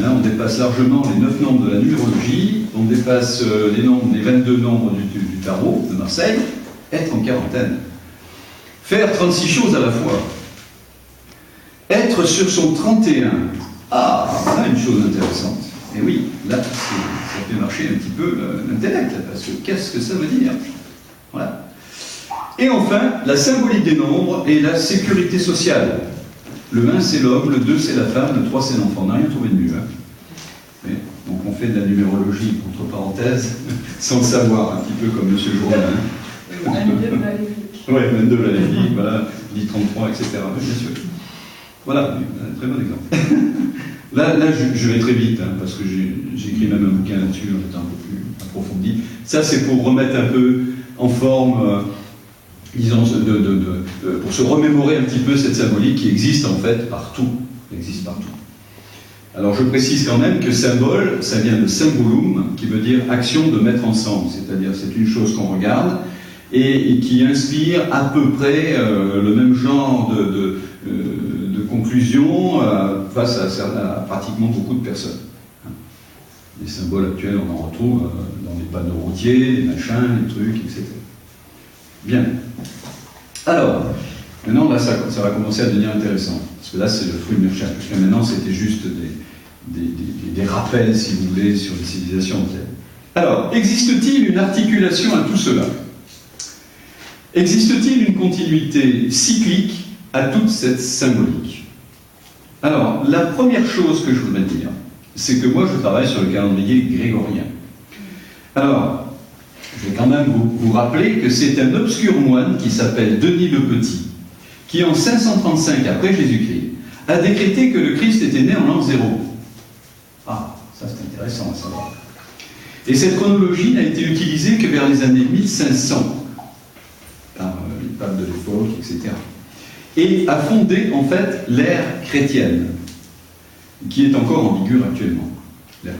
là on dépasse largement les 9 nombres de la numérologie, on dépasse les 22 nombres du tarot de Marseille, être en quarantaine. Faire 36 choses à la fois. Être sur son 31. Ah, voilà une chose intéressante. Et oui, là, ça fait marcher un petit peu l'intellect, parce que qu'est-ce que ça veut dire? Voilà. Et enfin, la symbolique des nombres et la sécurité sociale. Le 1, c'est l'homme, le 2, c'est la femme, le 3, c'est l'enfant. On n'a rien trouvé de mieux. Hein. Donc on fait de la numérologie, entre parenthèses, sans le savoir, un petit peu comme M. Jourdain. Oui, 22 la vie, voilà, 10-33, etc. Oui, bien sûr. Voilà, un très bon exemple. Là je vais très vite, hein, parce que j'ai écrit même un bouquin là-dessus, en étant un peu plus approfondi. Ça, c'est pour remettre un peu en forme, disons, pour se remémorer un petit peu cette symbolique qui existe en fait partout. Elle existe partout. Alors je précise quand même que symbole, ça vient de symbolum, qui veut dire action de mettre ensemble, c'est-à-dire c'est une chose qu'on regarde et qui inspire à peu près le même genre de conclusion face à pratiquement beaucoup de personnes. Les symboles actuels, on en retrouve dans les panneaux routiers, les machins, les trucs, etc. Bien. Alors, maintenant, là, ça va commencer à devenir intéressant. Parce que là, c'est le fruit de mes recherches. Parce que maintenant, c'était juste des rappels, si vous voulez, sur les civilisations entières. Alors, existe-t-il une articulation à tout cela? Existe-t-il une continuité cyclique à toute cette symbolique? Alors, la première chose que je voudrais dire, c'est que moi, je travaille sur le calendrier grégorien. Alors, je vais quand même vous rappeler que c'est un obscur moine qui s'appelle Denis le Petit, qui en 535 après Jésus-Christ a décrété que le Christ était né en l'an 0. Ah, ça c'est intéressant à savoir. Et cette chronologie n'a été utilisée que vers les années 1500 par les papes de l'époque, etc. Et a fondé en fait l'ère chrétienne, qui est encore en vigueur actuellement.